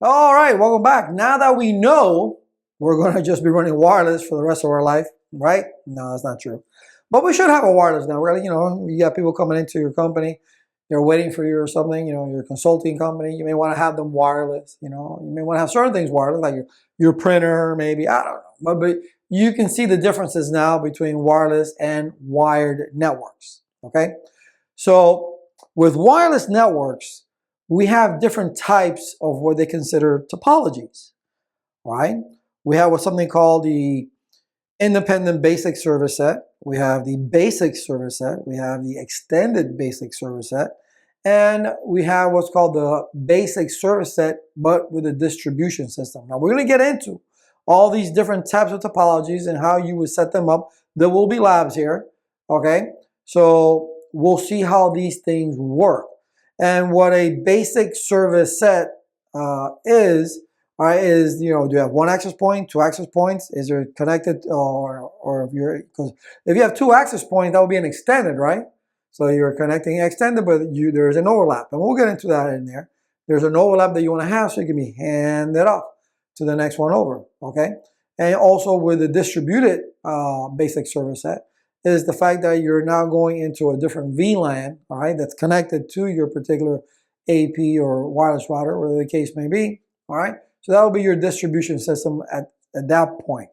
All right, welcome back. Now that we know we're going to just be running wireless for the rest of our life, right? No, that's not true. But we should have a wireless now. We're, you got people coming into your company, they're waiting for you or something, your consulting company. You may want to have them wireless, you may want to have certain things wireless, like your printer, maybe, I don't know. But you can see the differences now between wireless and wired networks, okay? So with wireless networks, we have different types of what they consider topologies, right? We have something called the independent basic service set. We have the basic service set. We have the extended basic service set. And we have what's called the basic service set, but with a distribution system. Now, we're going to get into all these different types of topologies and how you would set them up. There will be labs here, okay? So we'll see how these things work. And what a basic service set is, all right, is, do you have one access point, two access points? Is it connected, or because if you have two access points, that would be an extended, right? So you're connecting extended, but there's an overlap. And we'll get into that in there. There's an overlap that you want to have so you can be handed off to the next one over, okay? And also with the distributed basic service set, is the fact that you're now going into a different VLAN, all right, that's connected to your particular AP or wireless router, whatever the case may be, all right? So that will be your distribution system at that point.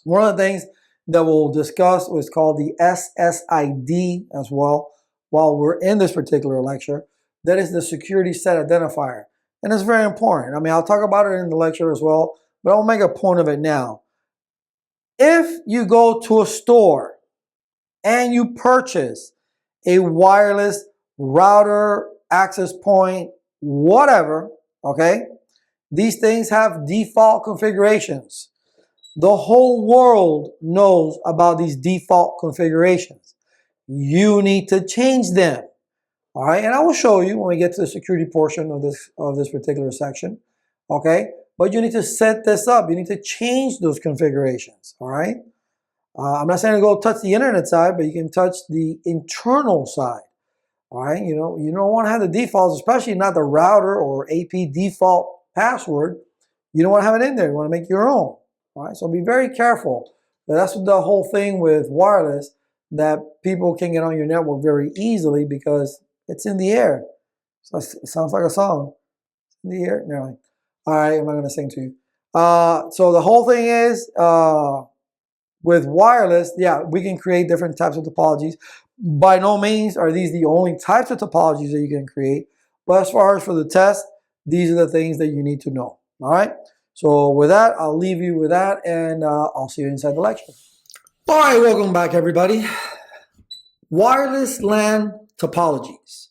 One of the things that we'll discuss is called the SSID as well while we're in this particular lecture. That is the security set identifier. And it's very important. I mean, I'll talk about it in the lecture as well, but I'll make a point of it now. If you go to a store and you purchase a wireless router, access point, whatever, okay? These things have default configurations. The whole world knows about these default configurations. You need to change them, all right? And I will show you when we get to the security portion of this particular section, okay? But you need to set this up. You need to change those configurations, all right? I'm not saying to go touch the internet side, but you can touch the internal side. All right, you don't want to have the defaults, especially not the router or AP default password. You don't want to have it in there. You want to make your own. All right, so be very careful. That's the whole thing with wireless, that people can get on your network very easily because it's in the air. So it sounds like a song. In the air. Never mind. All right, I'm not going to sing to you. So the whole thing is, with wireless, yeah, we can create different types of topologies. By no means are these the only types of topologies that you can create. But as far as for the test, these are the things that you need to know. All right. So with that, I'll leave you with that, and I'll see you inside the lecture. All right, welcome back, everybody. Wireless LAN topologies.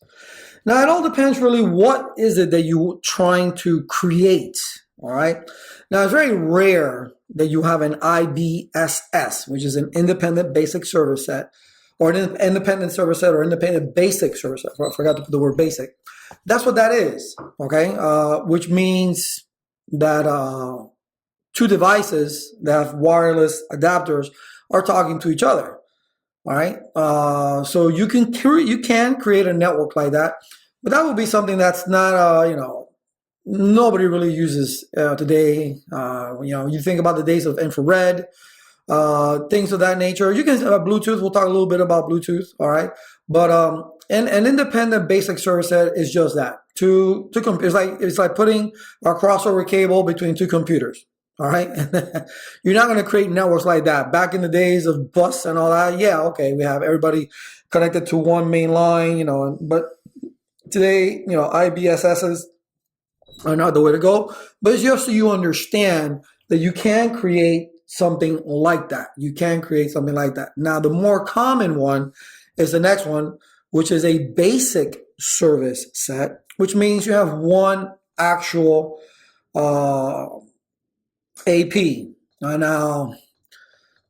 Now, it all depends really what is it that you're trying to create. All right. Now, it's very rare that you have an IBSS, which is an independent basic service set, or an independent service set, or independent basic service set. I forgot to put the word basic. That's what that is, okay? Which means that two devices that have wireless adapters are talking to each other, all right? So you can create a network like that, but that will be something that's not, nobody really uses today. You think about the days of infrared, things of that nature. You can Bluetooth. We'll talk a little bit about Bluetooth. All right, but an independent basic service set is just that. It's like putting a crossover cable between two computers. All right, you're not going to create networks like that. Back in the days of bus and all that, yeah, okay, we have everybody connected to one main line. But today, IBSSs are not the way to go, but it's just so you understand that you can create something like that. You can create something like that. Now, the more common one is the next one, which is a basic service set, which means you have one actual AP. Now,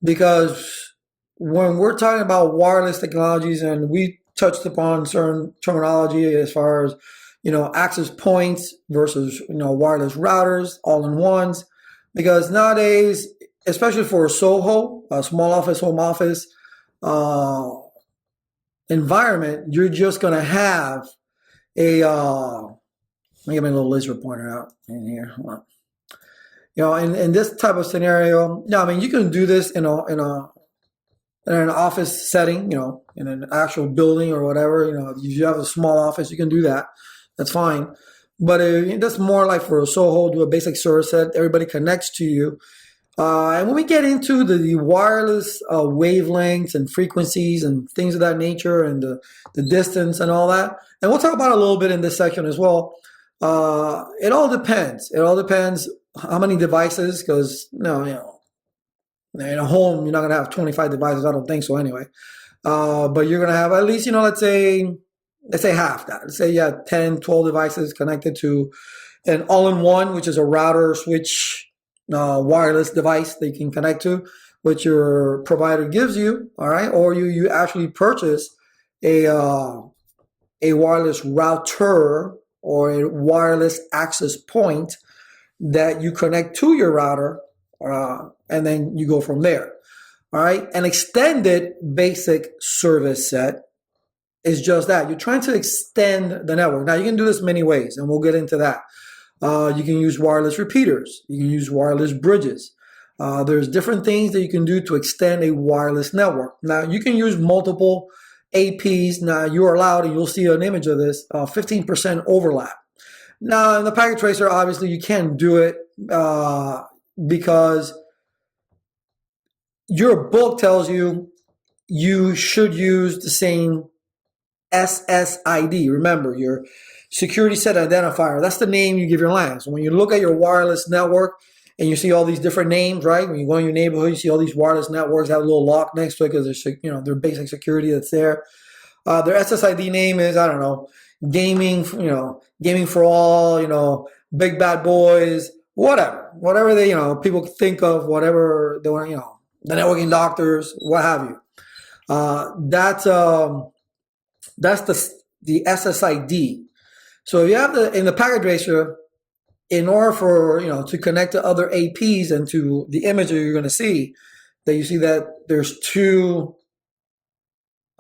because when we're talking about wireless technologies, and we touched upon certain terminology as far as access points versus, wireless routers, all-in-ones. Because nowadays, especially for a SOHO, a small office, home office environment, you're just going to have a Let me get my little laser pointer out in here. Hold on. You know, in this type of scenario, no, I mean, you can do this in an office setting, you know, in an actual building or whatever. You know, if you have a small office, you can do that. That's fine. But that's more like for a SOHO, do a basic service set. Everybody connects to you. And when we get into the wireless wavelengths and frequencies and things of that nature and the distance and all that, and we'll talk about it a little bit in this section as well. It all depends. It all depends how many devices, because you know, in a home you're not gonna have 25 devices. I don't think so anyway. But you're gonna have at least, you know, let's say half that. Let's say you have 10, 12 devices connected to an all-in-one, which is a router, switch, wireless device that you can connect to, which your provider gives you. All right, or you actually purchase a wireless router or a wireless access point that you connect to your router, and then you go from there. All right, an extended basic service set is just that. You're trying to extend the network. Now, you can do this many ways, and we'll get into that. You can use wireless repeaters. You can use wireless bridges. There's different things that you can do to extend a wireless network. Now, you can use multiple APs. Now, you're allowed, and you'll see an image of this, 15% overlap. Now, in the packet tracer, obviously, you can't do it because your book tells you you should use the same SSID. Remember, your security set identifier. That's the name you give your LAN. So when you look at your wireless network and you see all these different names, right? When you go in your neighborhood, you see all these wireless networks have a little lock next to it because there's, you know, their basic security that's there. Their SSID name is, I don't know, gaming, you know, gaming for all, you know, big bad boys, whatever they, you know, people think of, whatever they want, you know, the networking doctors, what have you. That's the SSID. So if you have in the packet tracer, in order for, you know, to connect to other APs and to the image that you're going to see, that you see that there's two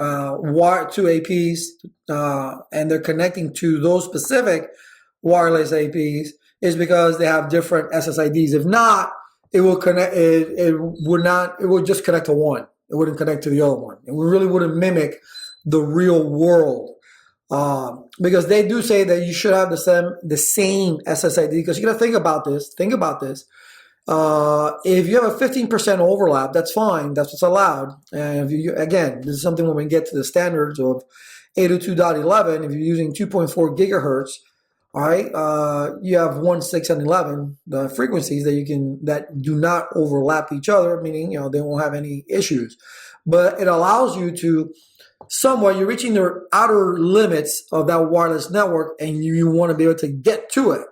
APs, and they're connecting to those specific wireless APs, is because they have different SSIDs. If not, it will connect. It would just connect to one. It wouldn't connect to the other one. It really wouldn't mimic the real world. Because they do say that you should have the same SSID, because you got to think about this. If you have a 15% overlap, that's fine. That's what's allowed. And if you, again, this is something when we get to the standards of 802.11, if you're using 2.4 gigahertz, all right, you have 1, 6, and 11, the frequencies that do not overlap each other, meaning, you know, they won't have any issues. But it allows you to somewhat, you're reaching the outer limits of that wireless network, and you want to be able to get to it,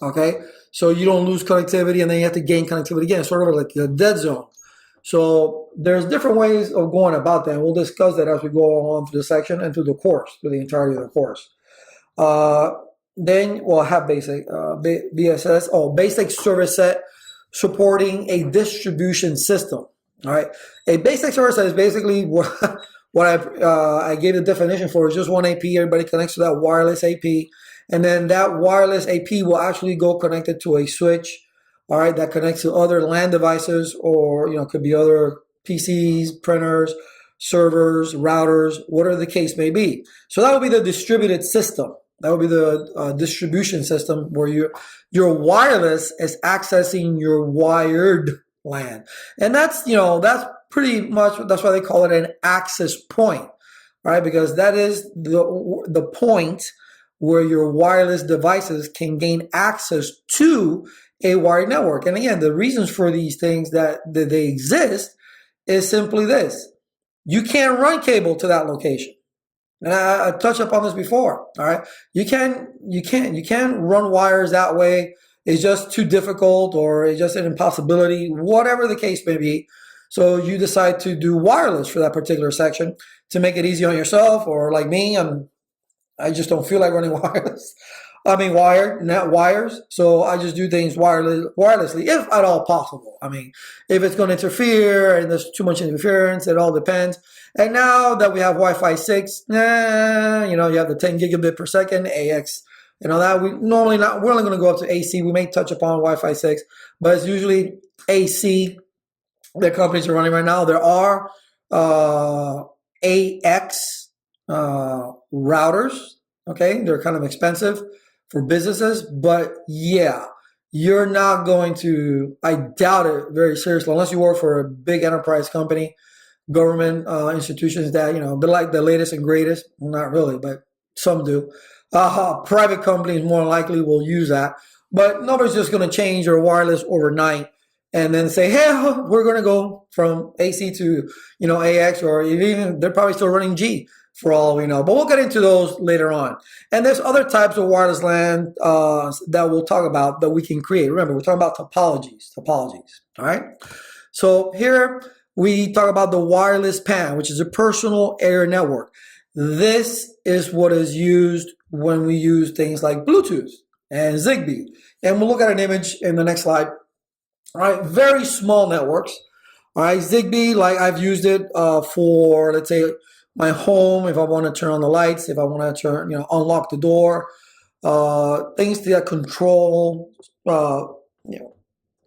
okay? So you don't lose connectivity, and then you have to gain connectivity again, sort of like a dead zone. So there's different ways of going about that, and we'll discuss that as we go along through the section and through the course, through the entirety of the course. Then we'll have basic basic service set supporting a distribution system. All right, a basic service set is basically what I gave the definition for is just one AP. Everybody connects to that wireless AP, and then that wireless AP will actually go connected to a switch. All right, that connects to other LAN devices, or, you know, it could be other PCs, printers, servers, routers, whatever the case may be. So that would be the distributed system. That would be the distribution system where your wireless is accessing your wired LAN, and that's, you know, that's pretty much, that's why they call it an access point, right? Because that is the point where your wireless devices can gain access to a wired network. And again, the reasons for these things that they exist is simply this: you can't run cable to that location. And I touched upon this before. All right, you can't run wires that way. It's just too difficult, or it's just an impossibility, whatever the case may be. So you decide to do wireless for that particular section to make it easy on yourself, or like me, I just don't feel like running wireless. I mean, wired, not wires. So I just do things wirelessly, if at all possible. I mean, if it's going to interfere and there's too much interference, it all depends. And now that we have Wi-Fi 6, you know, you have the 10 gigabit per second AX and all that. We're only going to go up to AC. We may touch upon Wi-Fi 6, but it's usually AC that companies are running right now. There are AX routers. Okay, they're kind of expensive for businesses, but yeah, you're not going to, I doubt it very seriously, unless you work for a big enterprise company, government institutions that, they're like the latest and greatest. Well, not really, but some do. Private companies more likely will use that, but nobody's just going to change their wireless overnight and then say, hey, we're going to go from AC to, AX, or even they're probably still running G for all we know. But we'll get into those later on. And there's other types of wireless LAN that we'll talk about that we can create. Remember, we're talking about topologies, all right? So here we talk about the wireless PAN, which is a personal area network. This is what is used when we use things like Bluetooth and Zigbee. And we'll look at an image in the next slide. All right, very small networks. All right, Zigbee, like I've used it for, let's say, my home, if I want to turn on the lights, if I want to turn, unlock the door, things that control,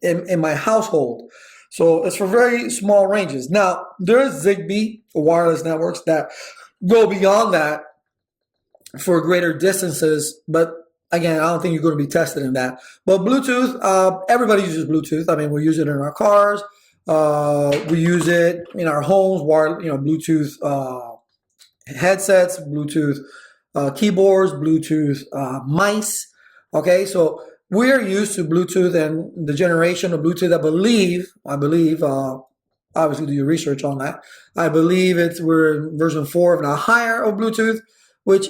in my household. So it's for very small ranges. Now, there is Zigbee for wireless networks that go beyond that for greater distances, but again, I don't think you're going to be tested in that. But Bluetooth, everybody uses Bluetooth. I mean, we use it in our cars. We use it in our homes, Bluetooth headsets, Bluetooth keyboards, Bluetooth mice. Okay, so we're used to Bluetooth and the generation of Bluetooth. I believe, obviously do your research on that. I believe we're in version 4, if not higher, of Bluetooth, which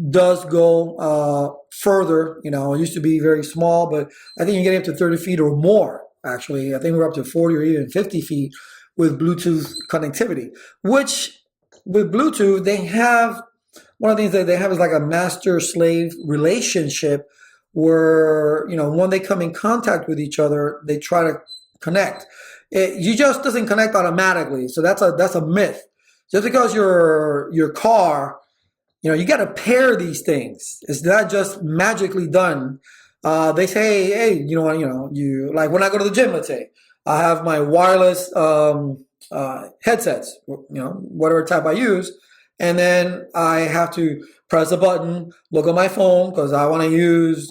does go further. It used to be very small, but I think you're getting up to 30 feet or more. Actually, I think we're up to 40 or even 50 feet with Bluetooth connectivity, which with Bluetooth, they have, one of the things that they have is like a master-slave relationship where, when they come in contact with each other, they try to connect. You just doesn't connect automatically. So that's a myth. Just because your car, you got to pair these things. It's not just magically done. They say, hey, you like when I go to the gym, let's say, I have my wireless headsets, whatever type I use, and then I have to press a button, look at my phone because I want to use,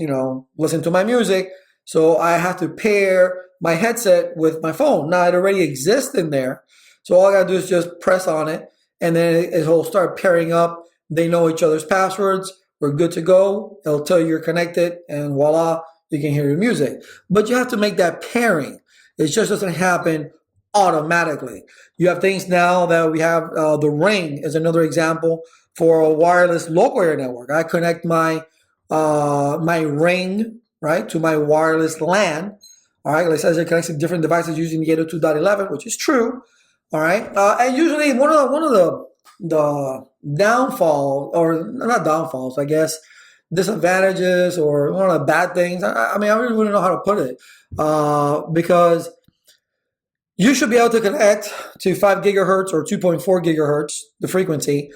listen to my music. So I have to pair my headset with my phone. Now it already exists in there, so all I gotta do is just press on it, and then it'll start pairing up. They know each other's passwords. We're good to go. It'll tell you you're connected, and voila, you can hear your music. But you have to make that pairing. It just doesn't happen automatically. You have things now that we have, the Ring is another example for a wireless local area network. I connect my Ring, right, to my wireless LAN. All right, like I said, it connects to different devices using the 802.11, which is true. All right, and usually one of the downfall, or not downfalls, I guess, disadvantages, or one of the bad things. I mean, I really wouldn't know how to put it, because you should be able to connect to 5 gigahertz or 2.4 gigahertz, the frequency.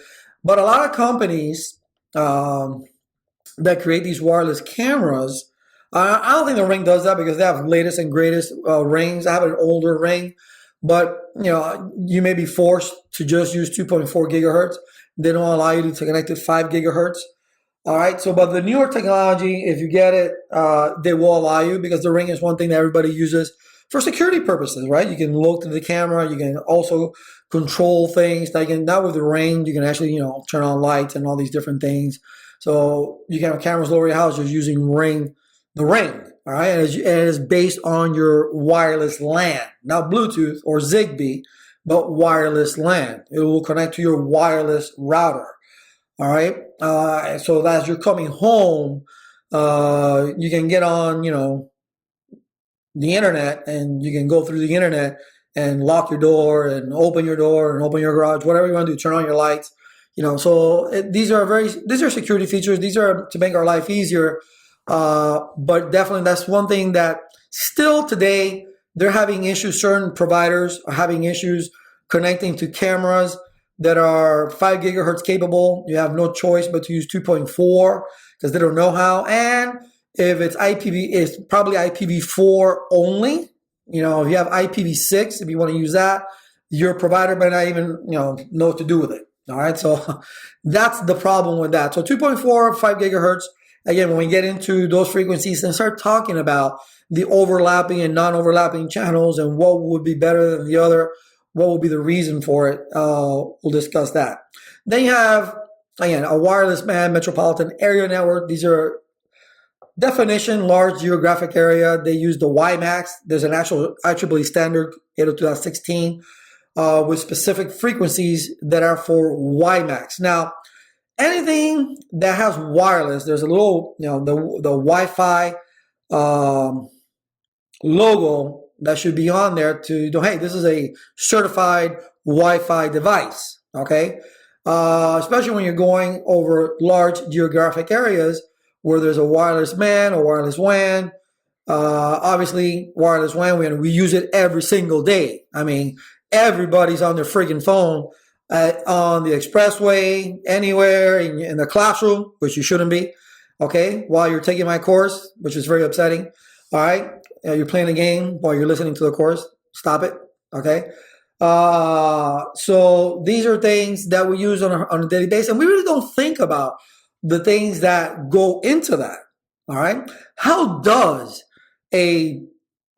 But a lot of companies that create these wireless cameras, I don't think the Ring does that because they have latest and greatest rings. I have an older Ring, but you may be forced to just use 2.4 gigahertz. They don't allow you to connect to 5 gigahertz. All right. So, but the newer technology, if you get it, they will allow you, because the Ring is one thing that everybody uses for security purposes, right? You can look to the camera. You can also control things. Now with the Ring, you can actually, turn on lights and all these different things. So you can have cameras all over your house just using the Ring. All right. And it is based on your wireless LAN, not Bluetooth or Zigbee, but wireless LAN. It will connect to your wireless router. All right. So as you're coming home, you can get on, the internet, and you can go through the internet and lock your door and open your garage, whatever you want to do, turn on your lights, so these are security features. These are to make our life easier. But definitely that's one thing that still today they're having issues. Certain providers are having issues connecting to cameras that are 5 gigahertz capable. You have no choice but to use 2.4, because they don't know how. And if it's it's probably IPv4 only. If you have IPv6, if you want to use that, your provider might not even know what to do with it. All right, so that's the problem with that. So 2.4, 5 gigahertz. Again, when we get into those frequencies and start talking about the overlapping and non-overlapping channels and what would be better than the other, what will be the reason for it, we'll discuss that. Then you have, again, a wireless band metropolitan area network. These are definition, large geographic area. They use the WiMAX. There's an actual IEEE standard, 802.16, with specific frequencies that are for WiMAX. Now, anything that has wireless, there's a little, the Wi-Fi logo that should be on there to know, hey, this is a certified Wi-Fi device, okay? Especially when you're going over large geographic areas where there's a wireless LAN or wireless WAN. Obviously, wireless WAN, we use it every single day. I mean, everybody's on their freaking phone on the expressway, anywhere, in the classroom, which you shouldn't be, okay, while you're taking my course, which is very upsetting, all right? You're playing a game while you're listening to the course. Stop it, okay? So these are things that we use on a daily basis, and we really don't think about the things that go into that, all right? How does a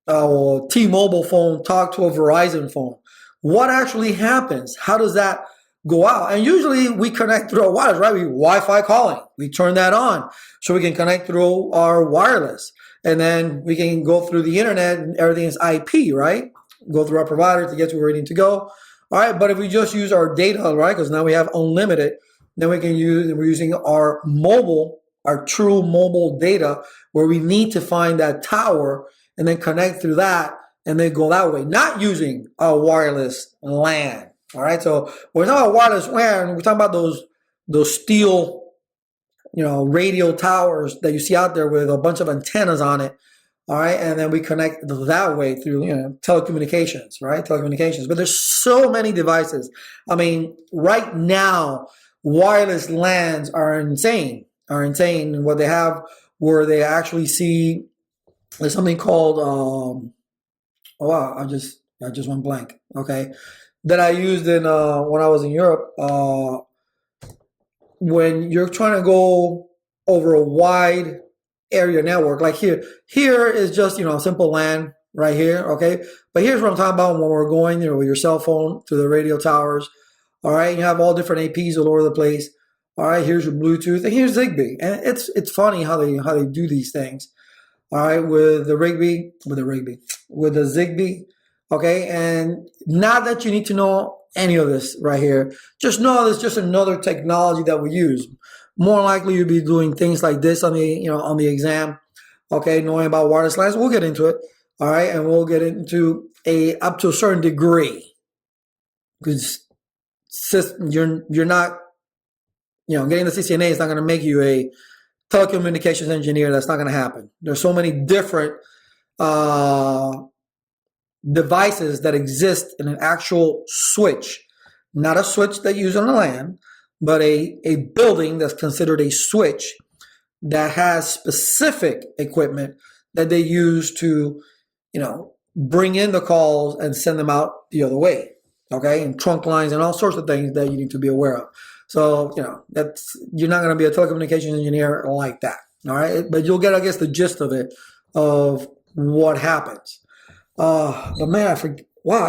T-Mobile phone talk to a Verizon phone? What actually happens? How does that go out? And usually we connect through our wireless, right? We Wi-Fi calling. We turn that on so we can connect through our wireless. And then we can go through the internet and everything is IP, right? Go through our provider to get to where we need to go. All right, but if we just use our data, right, because now we have unlimited, then we're using our true mobile data where we need to find that tower and then connect through that and then go that way, not using a wireless LAN. All right, so when we're talking about wireless WAN, we're talking about those steel, radio towers that you see out there with a bunch of antennas on it. All right, and then we connect that way through telecommunications, right? Telecommunications. But there's so many devices. I mean, right now, wireless LANs are insane. What they have, where they actually see, there's something called I just went blank. Okay, that I used in when I was in Europe. When you're trying to go over a wide area network, like here is just a simple LAN right here. Okay, but here's what I'm talking about when we're going with your cell phone to the radio towers. All right, you have all different APs all over the place. All right, here's your Bluetooth, and here's Zigbee, and it's funny how they do these things. All right, with the Zigbee. Okay, and not that you need to know any of this right here. Just know it's just another technology that we use. More likely you'll be doing things like this on the exam. Okay, knowing about wireless LANs. We'll get into it. All right, and we'll get into up to a certain degree, because you're not getting the CCNA is not going to make you a telecommunications engineer. That's not going to happen. There's so many different devices that exist in an actual switch, not a switch that you use on the LAN, but a building that's considered a switch that has specific equipment that they use to, bring in the calls and send them out the other way. Okay, and trunk lines and all sorts of things that you need to be aware of. So, you're not going to be a telecommunications engineer like that. All right, but you'll get, I guess, the gist of it, of what happens. But man, I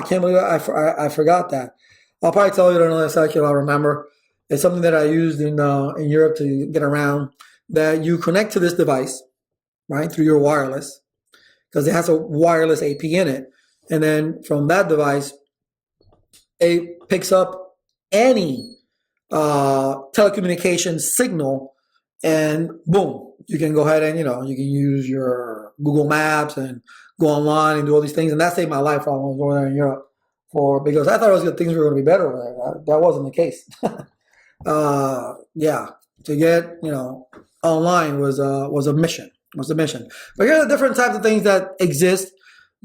can't believe I forgot that. I'll probably tell you in another section. I'll remember. It's something that I used in Europe to get around. That you connect to this device, right, through your wireless, because it has a wireless AP in it, and then from that device, it picks up any telecommunications signal, and boom, you can go ahead and you can use your Google Maps and go online and do all these things. And that saved my life while I was over there in Europe, because I thought things were going to be better over there. That wasn't the case. To get online was a mission. But here are the different types of things that exist.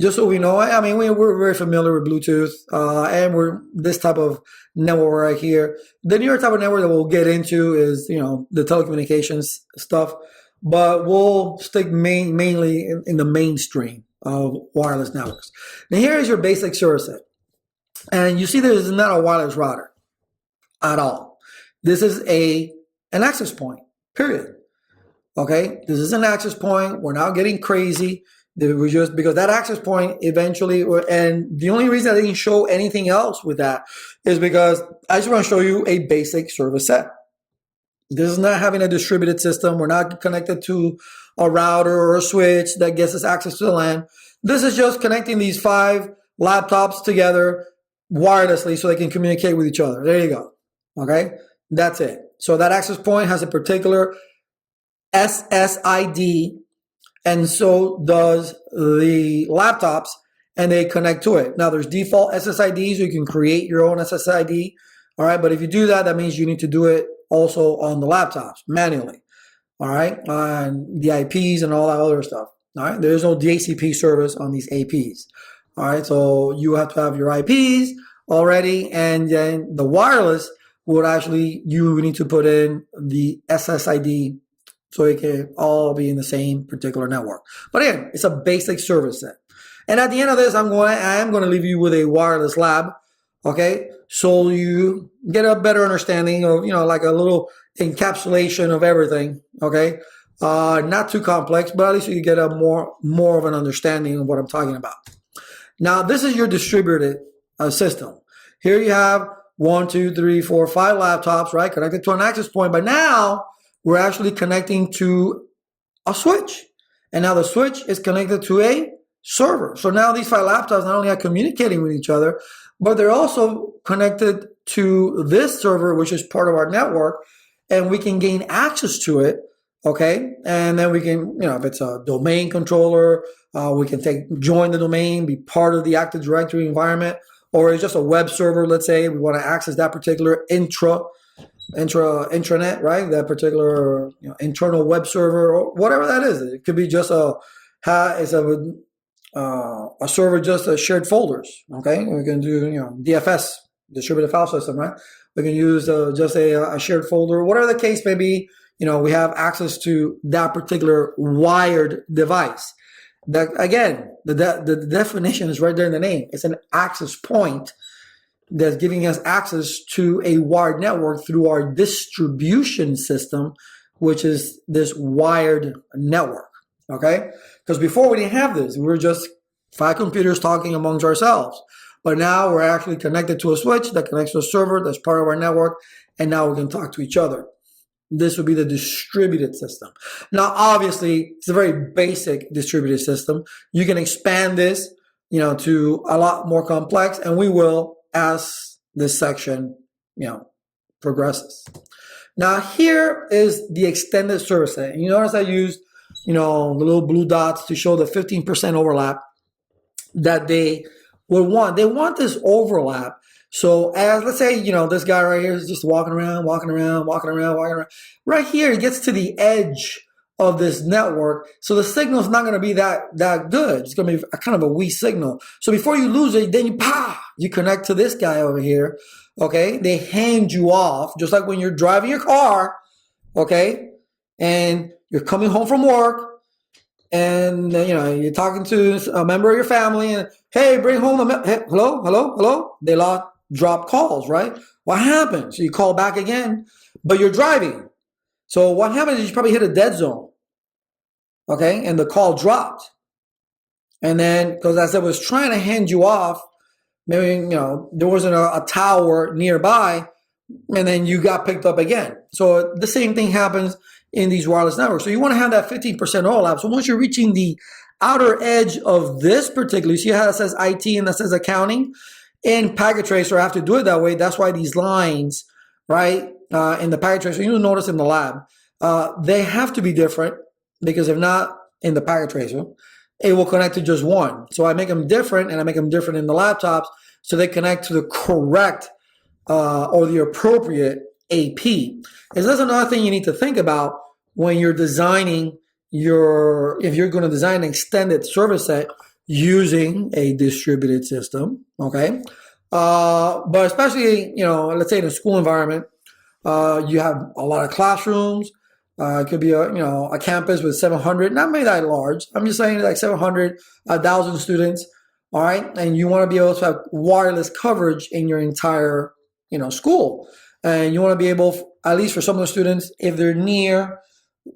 just so we know, I mean, we're very familiar with Bluetooth, and we're this type of network right here. The newer type of network that we'll get into is, the telecommunications stuff, but we'll stick mainly in the mainstream of wireless networks. Now, here is your basic service set. And you see this is not a wireless router at all. This is an access point, period. Okay, this is an access point. We're not getting crazy. We're just because that access point eventually, and the only reason I didn't show anything else with that is because I just want to show you a basic service set. This is not having a distributed system. We're not connected to a router or a switch that gets us access to the LAN. This is just connecting these 5 laptops together wirelessly so they can communicate with each other. There you go. Okay, that's it. So that access point has a particular SSID, and so does the laptops, and they connect to it. Now, there's default SSIDs. You can create your own SSID. All right, but if you do that, that means you need to do it also on the laptops manually. All right, on the IPs and all that other stuff. All right, there's no DHCP service on these APs. All right, so you have to have your IPs already, and then the wireless would actually, you need to put in the SSID so it can all be in the same particular network. But again, it's a basic service set. And at the end of this, I am going to leave you with a wireless lab, okay? So you get a better understanding of, like a little encapsulation of everything, okay? Not too complex, but at least you get a more of an understanding of what I'm talking about. Now, this is your distributed system. Here you have 1, 2, 3, 4, 5 laptops, right? Connected to an access point, but now we're actually connecting to a switch. And now the switch is connected to a server. So now these 5 laptops not only are communicating with each other, but they're also connected to this server, which is part of our network, and we can gain access to it, okay? And then we can, if it's a domain controller, we can join the domain, be part of the Active Directory environment, or it's just a web server, let's say we want to access that particular intranet, right? That particular internal web server or whatever that is. It could be just a server, just shared folders. Okay, we can do DFS, distributed file system, right? We can use just a shared folder, whatever the case may be. We have access to that particular wired device. That again, the definition is right there in the name. It's an access point that's giving us access to a wired network through our distribution system, which is this wired network, okay? Because before we didn't have this. We were just 5 computers talking amongst ourselves. But now we're actually connected to a switch that connects to a server that's part of our network, and now we can talk to each other. This would be the distributed system. Now, obviously, it's a very basic distributed system. You can expand this, to a lot more complex, and we will as this section, progresses. Now, here is the extended service set. And you notice I used, the little blue dots to show the 15% overlap that they would want. They want this overlap. So as, let's say, this guy right here is just walking around. Right here, he gets to the edge of this network. So the signal is not going to be that good. It's going to be kind of a weak signal. So before you lose it, then you connect to this guy over here. Okay. They hand you off, just like when you're driving your car. Okay. And you're coming home from work, and you're talking to a member of your family, and hey, bring home hello. They drop calls, right? What happened? So you call back again, but you're driving. So what happens is you probably hit a dead zone, okay? And the call dropped. And then, because as I was trying to hand you off, maybe, there wasn't a tower nearby, and then you got picked up again. So the same thing happens in these wireless networks. So you want to have that 15% overlap. So once you're reaching the outer edge of this particular, you see how it says IT and that says accounting? In Packet Tracer, I have to do it that way. That's why these lines, right, in the Packet Tracer, you'll notice in the lab, they have to be different, because if not, in the Packet Tracer, it will connect to just one. So I make them different, and I make them different in the laptops so they connect to the correct or the appropriate AP. And that's another thing you need to think about when you're designing if you're going to design an extended service set. using a distributed system, okay? But especially, let's say in a school environment, you have a lot of classrooms. It could be a campus with 700, not maybe that large. I'm just saying like 700, 1,000 students, all right? And you want to be able to have wireless coverage in your entire, school. And you want to be able, at least for some of the students, if they're near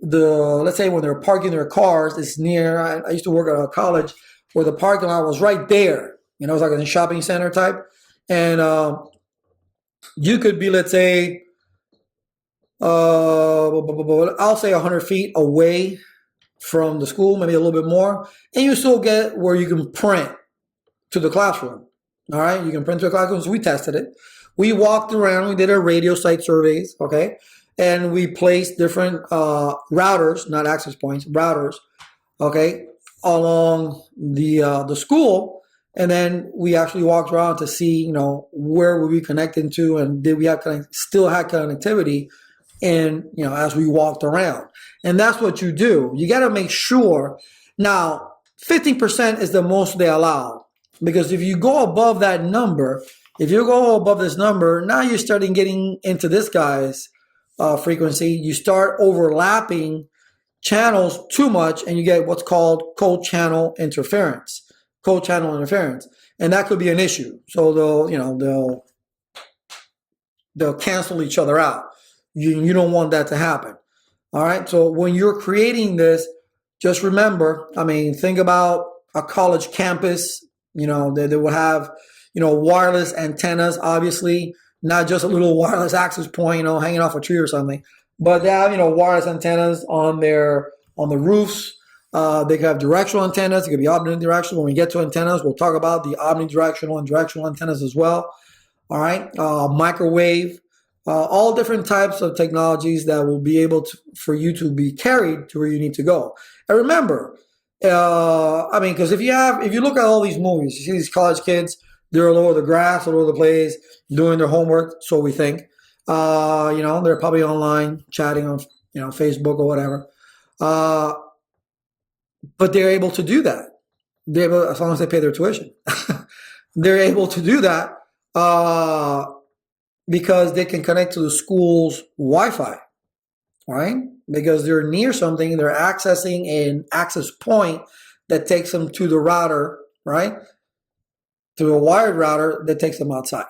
let's say when they're parking their cars, it's near, I used to work at a college where the parking lot was right there. It was like a shopping center type. And you could be, let's say, I'll say 100 feet away from the school, maybe a little bit more, and you still get where you can print to the classroom. All right, you can print to the classroom. So we tested it. We walked around. We did our radio site surveys. Okay, and we placed different routers, not access points, routers. Okay, along the school, and then we actually walked around to see, where were we connecting to, and did we have still had connectivity. And, as we walked around. And that's what you do. You got to make sure. Now, 15% is the most they allow. Because if you go above that number, if you go above this number, now you're starting getting into this guy's frequency. You start overlapping channels too much, and you get what's called co-channel interference. Co-channel interference. And that could be an issue. So they'll cancel each other out. You don't want that to happen. All right. So when you're creating this, just remember, think about a college campus, they will have, wireless antennas, obviously, not just a little wireless access point, hanging off a tree or something, but they have, wireless antennas on the roofs. They could have directional antennas. It could be omnidirectional. When we get to antennas, we'll talk about the omnidirectional and directional antennas as well. All right. Microwave. All different types of technologies that will be able for you to be carried to where you need to go. And remember, because if you look at all these movies, you see these college kids, they're all over the grass, all over the place, doing their homework, so we think. They're probably online, chatting on, Facebook or whatever. But they're able to do that. As long as they pay their tuition. They're able to do that. Because they can connect to the school's Wi-Fi, right? Because they're near something, they're accessing an access point that takes them to the router, right? To a wired router that takes them outside,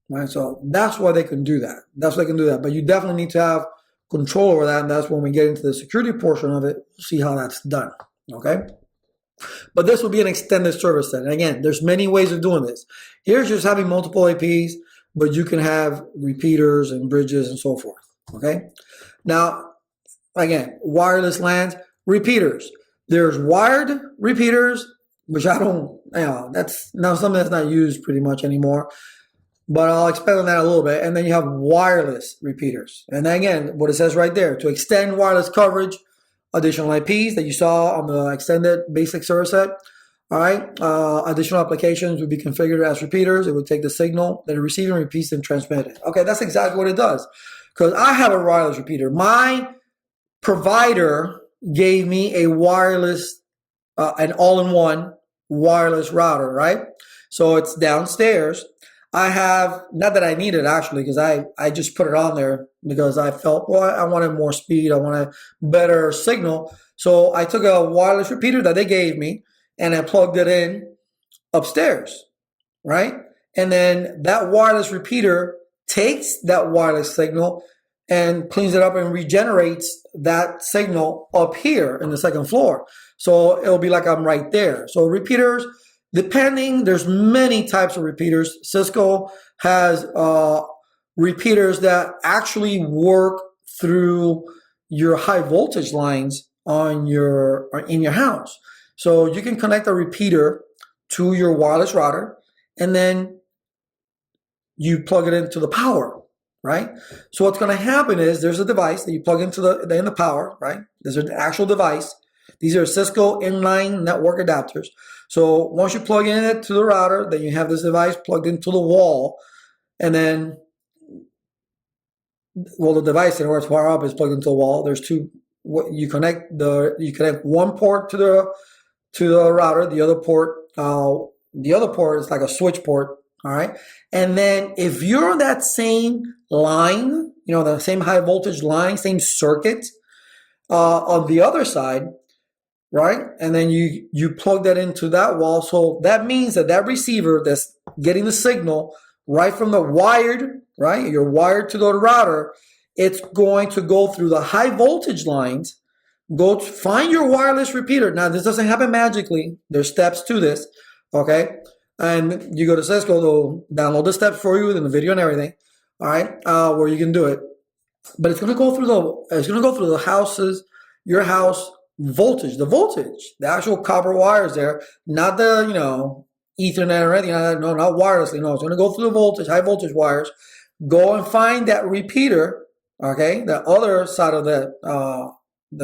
right? So that's why they can do that. But you definitely need to have control over that, and that's when we get into the security portion of it, see how that's done, okay? But this will be an extended service set. And again, there's many ways of doing this. Here's just having multiple APs, but you can have repeaters and bridges and so forth, okay? Now, again, wireless LANs, repeaters. There's wired repeaters, which that's now something that's not used pretty much anymore, but I'll expand on that a little bit. And then you have wireless repeaters. And then again, what it says right there, to extend wireless coverage, additional IPs that you saw on the extended basic service set. All right. Additional applications would be configured as repeaters. It would take the signal that it receives and repeats and transmit it. Okay, that's exactly what it does. Because I have a wireless repeater. My provider gave me a wireless, an all-in-one wireless router, right? So it's downstairs. I have, not that I need it actually, because I just put it on there because I felt, I wanted more speed. I wanted better signal. So I took a wireless repeater that they gave me, and I plugged it in upstairs, right? And then that wireless repeater takes that wireless signal and cleans it up and regenerates that signal up here in the second floor. So it'll be like I'm right there. So repeaters, there's many types of repeaters. Cisco has repeaters that actually work through your high voltage lines in your house. So you can connect a repeater to your wireless router, and then you plug it into the power, right? So what's going to happen is there's a device that you plug into the power, right? There's an actual device. These are Cisco inline network adapters. So once you plug in it to the router, then you have this device plugged into the wall, and then, the device in order to power up is plugged into the wall. There's two. You connect one port to to the router. The other port is like a switch port. All right. And then if you're on that same line, the same high voltage line, same circuit, on the other side, right? And then you plug that into that wall. So that means that receiver that's getting the signal right from the wired, right? You're wired to the router. It's going to go through the high voltage lines, go to find your wireless repeater. Now, this doesn't happen magically. There's steps to this, okay? And you go to Cisco, they'll download the steps for you in the video and everything, all right, where you can do it. But it's going to go through the houses, your house voltage, the actual copper wires there, not the Ethernet or anything. No, not wirelessly. No, it's going to go through the voltage, high voltage wires. Go and find that repeater. Okay, the other side of the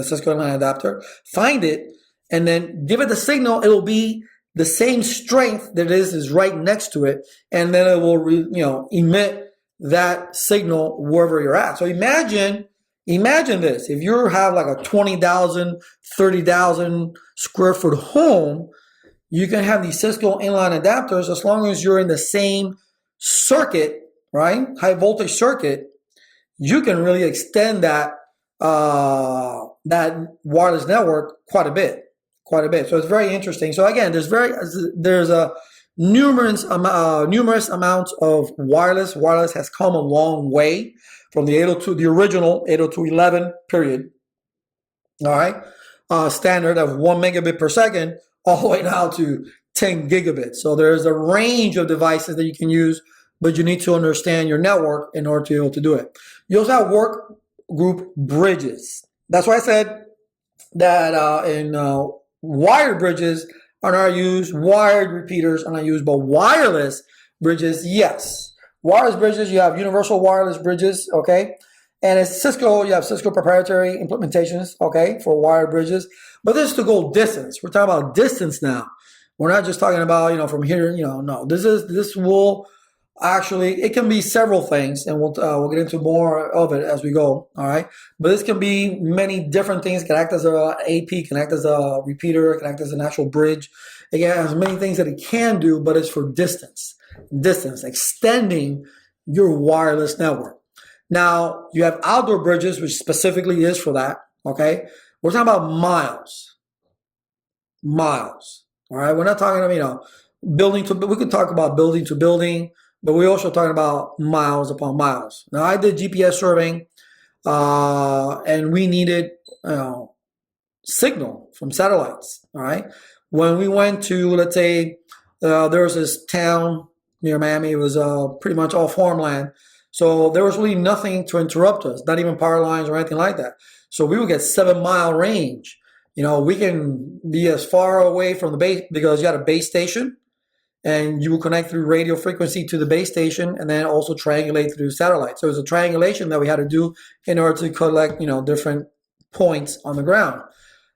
Cisco line adapter. Find it and then give it the signal. It will be the same strength that is right next to it, and then it will emit that signal wherever you're at. So imagine this. If you have like a 20,000, 30,000 square foot home, you can have these Cisco inline adapters as long as you're in the same circuit, right? High voltage circuit. You can really extend that wireless network quite a bit. So it's very interesting. So again, there's a numerous amounts of wireless. Wireless has come a long way from the 802, the original 802.11 period. All right, standard of 1 megabit per second, all the way now to 10 gigabits. So there's a range of devices that you can use, but you need to understand your network in order to be able to do it. You also have work group bridges. That's why I said that in wired bridges are not used, wired repeaters are not used, but wireless bridges, yes. Wireless bridges, you have universal wireless bridges, okay? And it's Cisco, you have Cisco proprietary implementations, okay, for wired bridges. But this is to go distance. We're talking about distance now. We're not just talking about, from here, no. This will actually, it can be several things, and we'll get into more of it as we go, all right? But this can be many different things. Can act as a AP, can act as a repeater, can act as an actual bridge. It has many things that it can do, but it's for distance, extending your wireless network. Now, you have outdoor bridges, which specifically is for that, okay? We're talking about miles, all right? We're not talking about, building to, we could talk about building to building, but we're also talking about miles upon miles. Now, I did GPS surveying, and we needed signal from satellites, all right? When we went to, let's say, there was this town near Miami. It was pretty much all farmland. So there was really nothing to interrupt us, not even power lines or anything like that. So we would get 7-mile range. We can be as far away from the base because you got a base station, and you will connect through radio frequency to the base station and then also triangulate through satellite. So it's a triangulation that we had to do in order to collect, different points on the ground.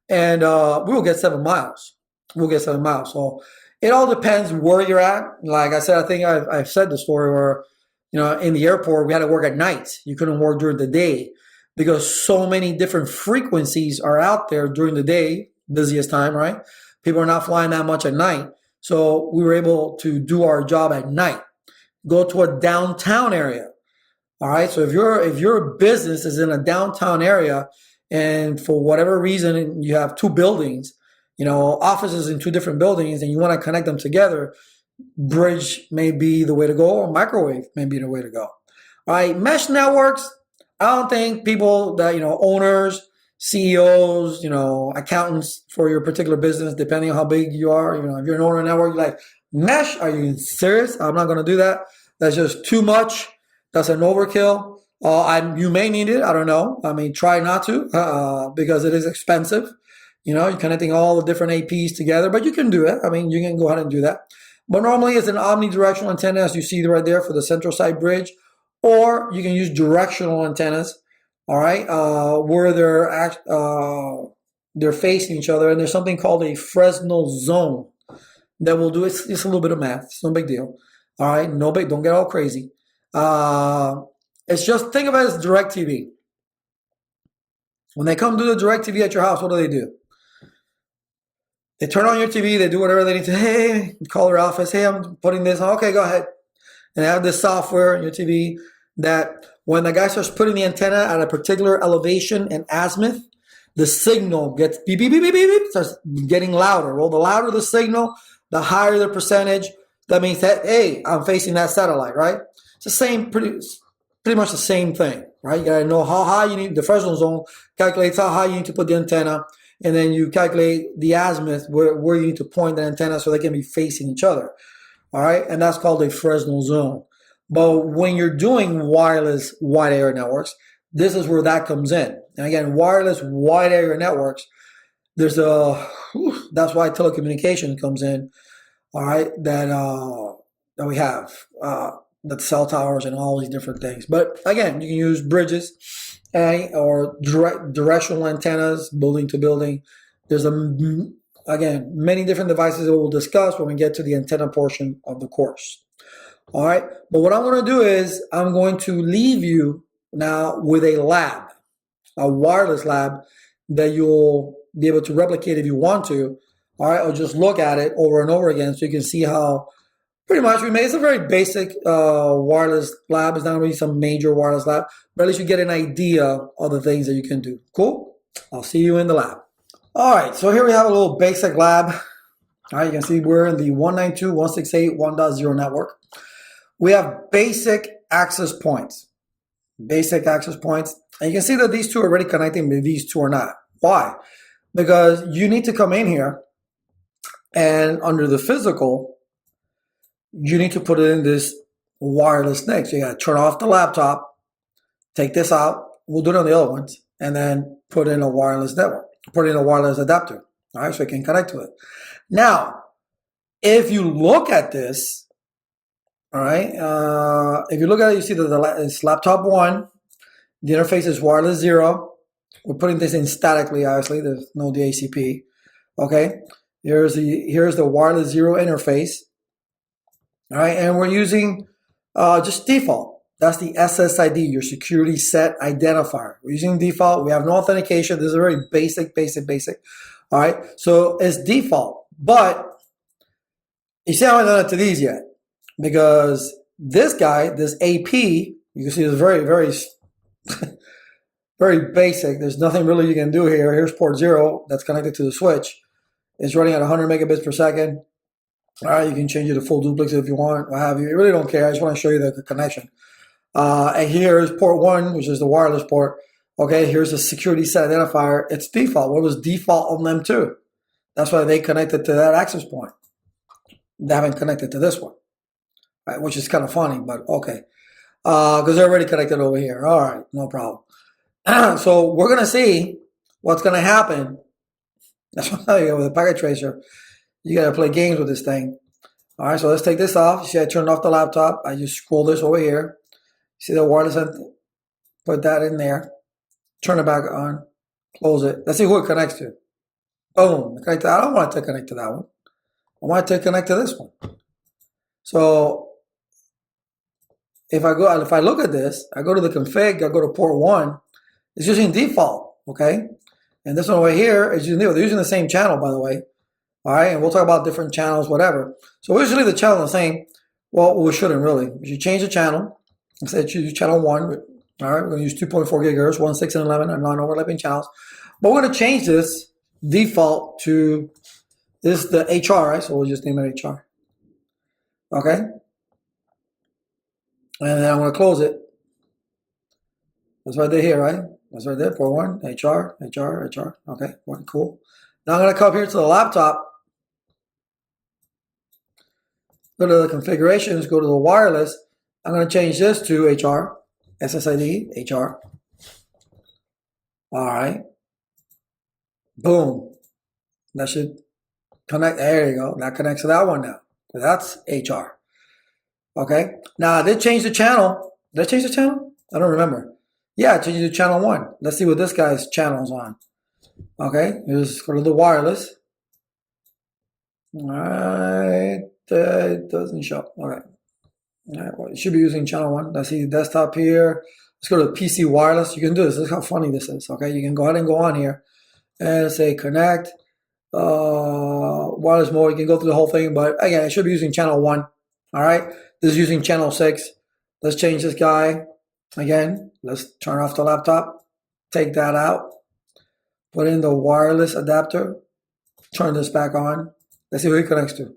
And we will get 7 miles. So it all depends where you're at. Like I said, I think I've said the story where, in the airport, we had to work at night. You couldn't work during the day because so many different frequencies are out there during the day, busiest time, right? People are not flying that much at night. So we were able to do our job at night. Go to a downtown area. All right. So if your business is in a downtown area and for whatever reason you have 2 buildings, offices in 2 different buildings, and you want to connect them together, bridge may be the way to go, or microwave may be the way to go. All right, mesh networks. I don't think people that, owners, CEOs, accountants for your particular business, depending on how big you are, if you're an owner network, you're like, mesh, are you serious? I'm not going to do that. That's just too much. That's an overkill. You may need it. I don't know. I mean, try not to because it is expensive. You're connecting all the different APs together, but you can do it. I mean, you can go ahead and do that. But normally it's an omnidirectional antenna, as you see right there for the central side bridge, or you can use directional antennas, all right, where they're facing each other, and there's something called a Fresnel zone that will do it. It's a little bit of math. It's no big deal. All right, don't get all crazy. It's just, think of it as DirecTV. When they come do the DirecTV at your house, what do? They turn on your TV, they do whatever they need to. Hey, call their office. Hey, I'm putting this on. Okay, go ahead. And they have this software on your TV that when the guy starts putting the antenna at a particular elevation and azimuth, the signal gets beep, beep, beep, beep, beep, beep, starts getting louder. Well, the louder the signal, the higher the percentage. That means that, hey, I'm facing that satellite, right? It's the same, pretty much the same thing, right? You gotta know how high you need, the Fresnel zone calculates how high you need to put the antenna, and then you calculate the azimuth where you need to point the antenna so they can be facing each other, all right? And that's called a Fresnel zone. But when you're doing wireless wide area networks, this is where that comes in. And again, wireless wide area networks, that's why telecommunication comes in, all right, that we have, the cell towers and all these different things. But again, you can use bridges or directional antennas, building to building. There's, again, many different devices that we'll discuss when we get to the antenna portion of the course. All right, but what I'm going to do is I'm going to leave you now with a lab, a wireless lab that you'll be able to replicate if you want to, all right, or just look at it over and over again so you can see how pretty much we made. It's a very basic wireless lab. It's not going to be some major wireless lab, but at least you get an idea of the things that you can do. Cool? I'll see you in the lab. All right, so here we have a little basic lab. All right, you can see we're in the 192.168.1.0 network. We have basic access points. Basic access points. And you can see that these two are already connecting, but these two are not. Why? Because you need to come in here and under the physical, you need to put it in this wireless NIC. So you got to turn off the laptop, take this out. We'll do it on the other ones, and then put in a wireless network, put in a wireless adapter. All right, so you can connect to it. Now, if you look at this, all right, if you look at it, you see that it's laptop 1. The interface is wireless 0. We're putting this in statically, obviously. There's no DHCP. Okay, here's the wireless 0 interface. All right, and we're using just default. That's the SSID, your security set identifier. We're using default. We have no authentication. This is a very basic. All right, so it's default. But you see, I haven't done it to these yet. Because this guy, this AP, you can see it's very, very, very basic. There's nothing really you can do here. Here's port 0 that's connected to the switch. It's running at 100 megabits per second. All right, you can change it to full duplex if you want, what have you. You really don't care. I just want to show you the connection. And here's port 1, which is the wireless port. Okay, here's the security set identifier. It's default. What was default on them too? That's why they connected to that access point. They haven't connected to this one. Right, which is kind of funny, but okay. Because they're already connected over here. All right, no problem. So we're going to see what's going to happen. That's what I tell you with a packet tracer. You got to play games with this thing. All right, so let's take this off. You see I turned off the laptop. I just scroll this over here. See the wireless, put that in there. Turn it back on. Close it. Let's see who it connects to. Boom. I don't want it to connect to that one. I want it to connect to this one. So if I look at this, I go to the config, I go to port 1, it's using default, okay? And this one over here is using, they're using the same channel, by the way. All right, and we'll talk about different channels, whatever. So we should leave the channel the same. Well, we shouldn't really. We should change the channel. Instead, choose channel 1. All right, we're going to use 2.4 gigahertz, 1, 6, and 11 are non-overlapping channels. But we're going to change this default to, this is the HR, right? So we'll just name it HR. Okay? And then I'm going to close it. That's right there here, right? That's right there, port 1, HR. Okay, cool. Now I'm going to come here to the laptop. Go to the configurations, go to the wireless. I'm going to change this to HR, SSID, HR. All right. Boom. That should connect. There you go. That connects to that one now. So that's HR. Okay. Now I did change the channel. Did I change the channel? I don't remember. Yeah, I changed it to channel 1. Let's see what this guy's channel is on. Okay. Here's go to the wireless. All right. It doesn't show. Okay. All right. Well, you should be using channel 1. Let's see the desktop here. Let's go to the PC wireless. You can do this. Look how funny this is. Okay. You can go ahead and go on here and say connect. wireless mode. You can go through the whole thing, but again, it should be using channel 1. All right, this is using channel 6. Let's change this guy. Again, let's turn off the laptop. Take that out. Put in the wireless adapter. Turn this back on. Let's see who it connects to.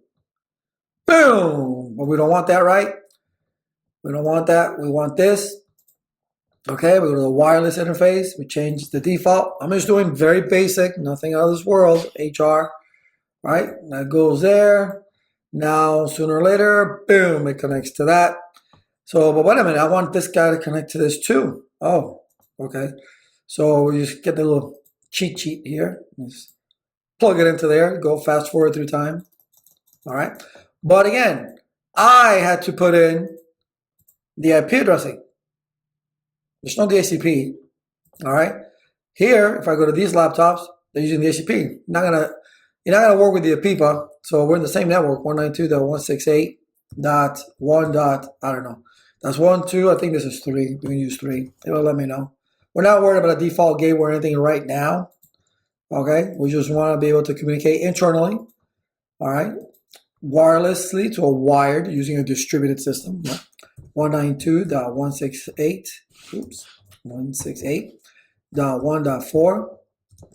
Boom! But we don't want that, right? We don't want that. We want this. Okay, we go to the wireless interface. We change the default. I'm just doing very basic, nothing out of this world. HR, right? That goes there. Now, sooner or later, boom, it connects to that. So, but wait a minute, I want this guy to connect to this too. Oh, okay. So we just get the little cheat sheet here. Just plug it into there, go fast forward through time. All right. But again, I had to put in the IP addressing. There's no DHCP. All right. Here, if I go to these laptops, they're using the DHCP. You're not gonna work with the APIPA. So we're in the same network, 192.168.1. I don't know. That's 1, 2. I think this is 3. We can use 3. It'll let me know. We're not worried about a default gateway or anything right now. Okay. We just want to be able to communicate internally. All right. Wirelessly to a wired using a distributed system. 192.168. Oops. 168.1.4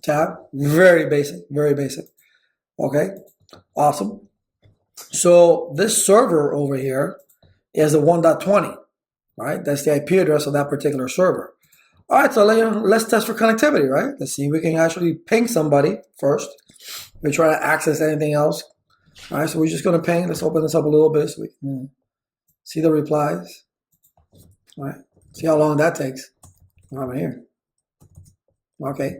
tab. Very basic. Very basic. Okay. Awesome. So this server over here is a 1.20, right? That's the IP address of that particular server. All right, so let's test for connectivity, right? Let's see if we can actually ping somebody first. We try to access anything else. All right, so we're just going to ping. Let's open this up a little bit so we can see the replies. All right, see how long that takes. I'm here. Okay.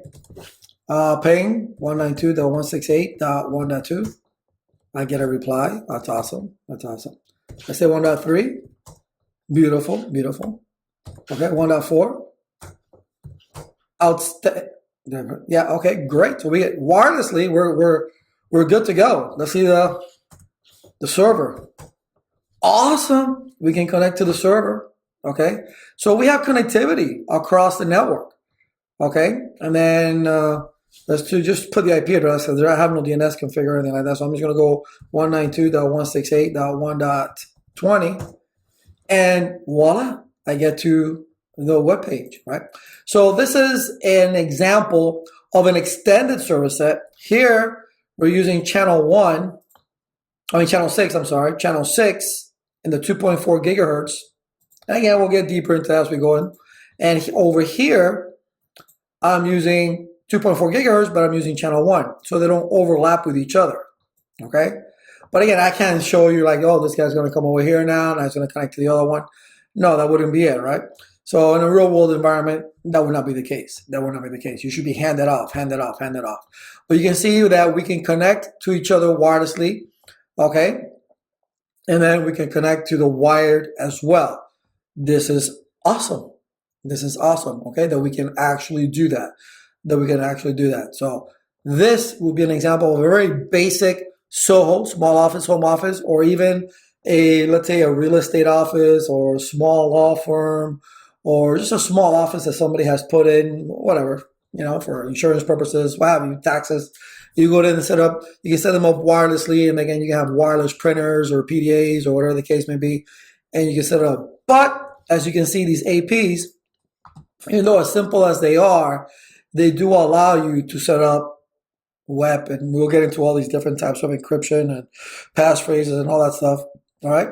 Ping 192.168.1.2. I get a reply. That's awesome. That's awesome. Let's say 1.3. Beautiful, beautiful. Okay, 1.4. Outstanding. Yeah, okay, great. So we get wirelessly, we're good to go. Let's see the server. Awesome. We can connect to the server. Okay. So we have connectivity across the network. Okay. And then let's just put the IP address because I have no DNS config or anything like that. So I'm just going to go 192.168.1.20 and voila, I get to the web page, right? So this is an example of an extended service set. Here we're using channel 6, I'm sorry, channel 6 in the 2.4 gigahertz. And again, we'll get deeper into that as we go in. And over here, I'm using 2.4 gigahertz, but I'm using channel 1. So they don't overlap with each other, okay? But again, I can't show you like, oh, this guy's going to come over here now, and I'm going to connect to the other one. No, that wouldn't be it, right? So in a real world environment, that would not be the case. That would not be the case. You should be handed off, handed off, handed off. But you can see that we can connect to each other wirelessly, okay? And then we can connect to the wired as well. This is awesome. This is awesome, okay? That we can actually do that. So this will be an example of a very basic SOHO, small office, home office, or even let's say a real estate office or a small law firm, or just a small office that somebody has put in, whatever, for insurance purposes, what have you, taxes. You go in and set up, you can set them up wirelessly, and again, you can have wireless printers or PDAs or whatever the case may be, and you can set it up. But as you can see, these APs, even though as simple as they are, they do allow you to set up web, and we'll get into all these different types of encryption and passphrases and all that stuff, all right?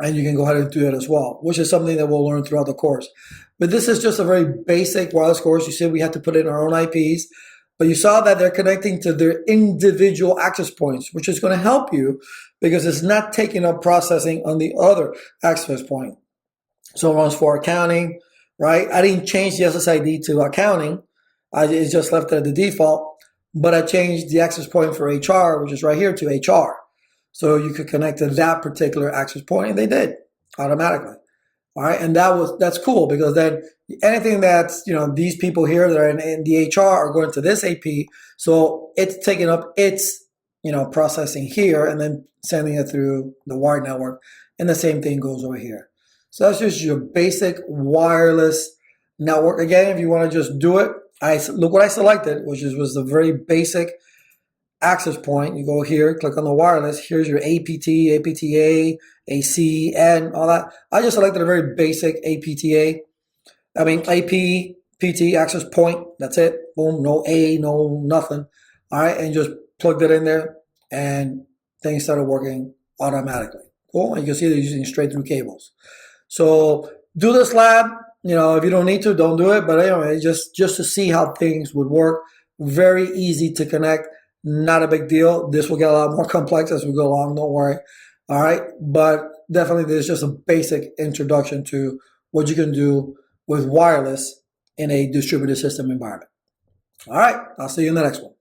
And you can go ahead and do it as well, which is something that we'll learn throughout the course. But this is just a very basic wireless course. You said we had to put in our own IPs, but you saw that they're connecting to their individual access points, which is going to help you because it's not taking up processing on the other access point. So it runs for accounting, right? I didn't change the SSID to accounting. It's just left at the default, but I changed the access point for HR, which is right here, to HR. So you could connect to that particular access point, and they did automatically. All right, and that's cool because then anything that's these people here that are in the HR are going to this AP, so it's taking up its processing here and then sending it through the wired network, and the same thing goes over here. So that's just your basic wireless network. Again, if you want to just do it, look what I selected, which was the very basic access point. You go here, click on the wireless. Here's your APT, APTA, AC, and all that. I just selected a very basic APTA. I mean, AP, PT, access point. That's it. Boom, no A, no nothing. All right, and just plugged it in there, and things started working automatically. Cool, and you can see they're using straight through cables. So do this lab. You know, if you don't need to, don't do it. But anyway, just to see how things would work. Very easy to connect. Not a big deal. This will get a lot more complex as we go along. Don't worry. All right, but definitely there's just a basic introduction to what you can do with wireless in a distributed system environment. All right, I'll see you in the next one.